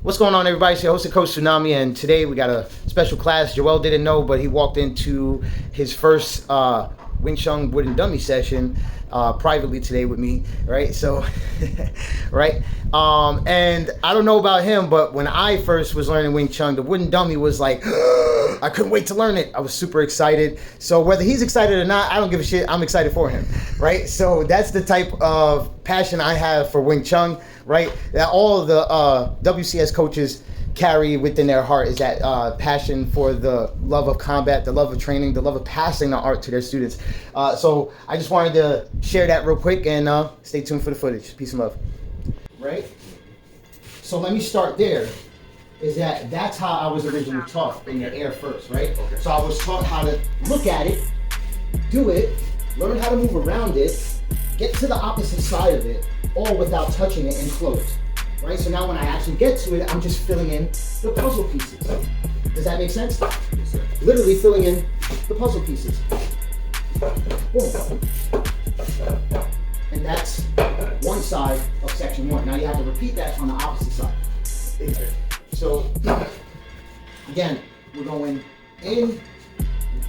What's going on, everybody? It's your host, Coach Tsunami, and today we got a special class. Joel didn't know, but he walked into his first Wing Chun Wooden Dummy session privately today with me, right? So, right? And I don't know about him, but when I first was learning Wing Chun, the Wooden Dummy was like, I couldn't wait to learn it. I was super excited. So whether he's excited or not, I don't give a shit. I'm excited for him, right? So that's the type of passion I have for Wing Chun, right? That all of the WCS coaches carry within their heart is that passion for the love of combat, the love of training, the love of passing the art to their students. So I just wanted to share that real quick, and stay tuned for the footage. Peace and love. Right? So let me start there. That's how I was originally taught, in the air first, right? Okay. So I was taught how to look at it, do it, learn how to move around it, get to the opposite side of it, all without touching it, and close. Right? So now when I actually get to it, I'm just filling in the puzzle pieces. Does that make sense? Yes, sir. Literally filling in the puzzle pieces. Boom. And that's one side of section one. Now you have to repeat that on the opposite side. Okay. So again, we're going in,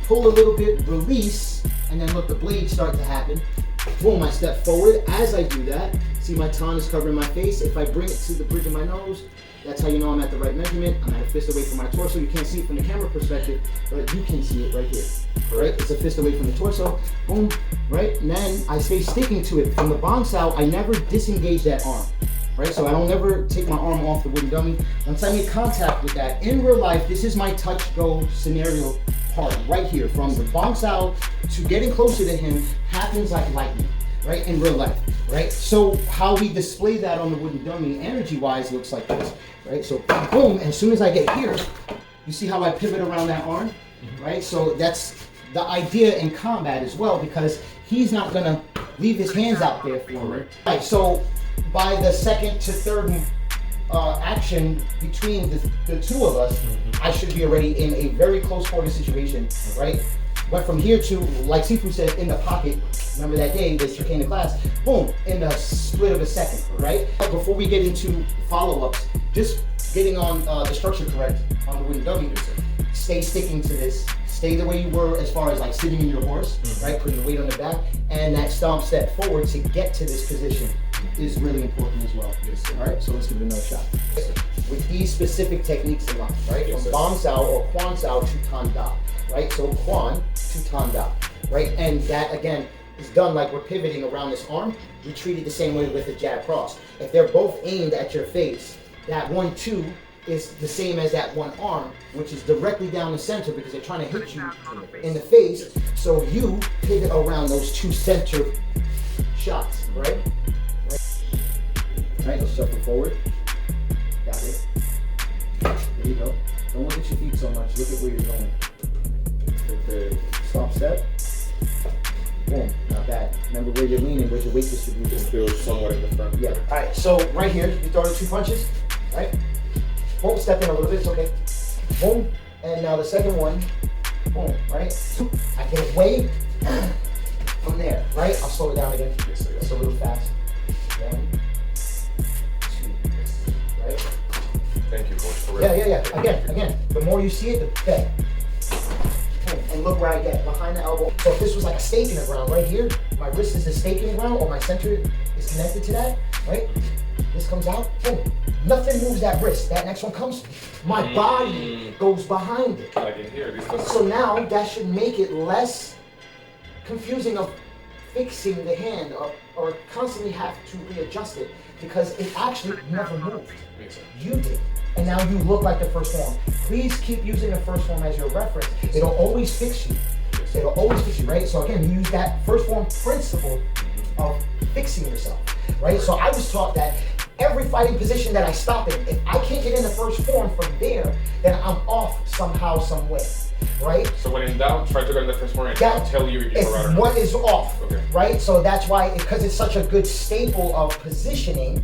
pull a little bit, release, and then look, the blades start to happen. Boom, I step forward. As I do that, see my tongue is covering my face. If I bring it to the bridge of my nose, that's how you know I'm at the right measurement. I'm at a fist away from my torso. You can't see it from the camera perspective, but you can see it right here. Right? It's a fist away from the torso. Boom, right? And then I stay sticking to it. From the bounce out, I never disengage that arm. Right? So I don't ever take my arm off the wooden dummy. Once I make contact with that, in real life, this is my touch-go scenario part right here. From the bounce out to getting closer to him happens like lightning, right? In real life, right? So how we display that on the wooden dummy energy-wise looks like this, right? So boom, and as soon as I get here, you see how I pivot around that arm, right? So that's the idea in combat as well, because he's not gonna leave his hands out there for me. Right, so by the second to third action between the two of us, I should be already in a very close quarter situation, right? Went from here to, like Sifu said, in the pocket. Remember that day that you came to class? Boom, in the split of a second, right? Before we get into follow-ups, just getting on the structure correct on the wooden dummy. Stay sticking to this. Stay the way you were as far as like sitting in your horse, right? Putting the weight on the back, and that stomp step forward to get to this position is really important as well. Yes, sir. All right, so let's give it another shot. Yes, with these specific techniques in mind, right? Yes, from Bong Sao or Quan Sao to Tan Da, right? So Quan to Tan Da, right? And that again is done like we're pivoting around this arm. We treat it the same way with the jab cross. If they're both aimed at your face, that 1-2 is the same as that one arm, which is directly down the center because they're trying to hit you in the face. So you pivot around those two center shots, right? Right, let's shuffle forward. Got it. There you go. Don't look at your feet so much. Look at where you're going. Okay. Stomp step. Boom. Not bad. Remember where you're leaning. Where's your weight distribution? Still somewhat in the front. Yeah. All right. So right here, you throw the 2 punches. Right. Boom. Step in a little bit. It's okay. Boom. And now the second one. Boom. Right. I get away from there. Right. I'll slow it down again. Yes, sir. It's a little fast. 1, 2. Right. Thank you, Coach. For Yeah. Again, the more you see it, the better. And look where I get, behind the elbow. So if this was like a stake in the ground right here, my wrist is a stake in the ground, or my center is connected to that, right? This comes out, boom. Nothing moves that wrist. That next one comes, my body goes behind it. Like in here, so now that should make it less confusing of fixing the hand or constantly have to readjust it, because it actually never moved. You did. And now you look like the first form. Please keep using the first form as your reference. It'll always fix you. It'll always fix you, right? So again, you use that first form principle of fixing yourself, right? So I was taught that every fighting position that I stop in, if I can't get in the first form from there, then I'm off somehow, some way, right? So when in doubt, try to get in the first form and I'll tell you if you're right or not. What is off, okay. Right? So that's why, because it's such a good staple of positioning,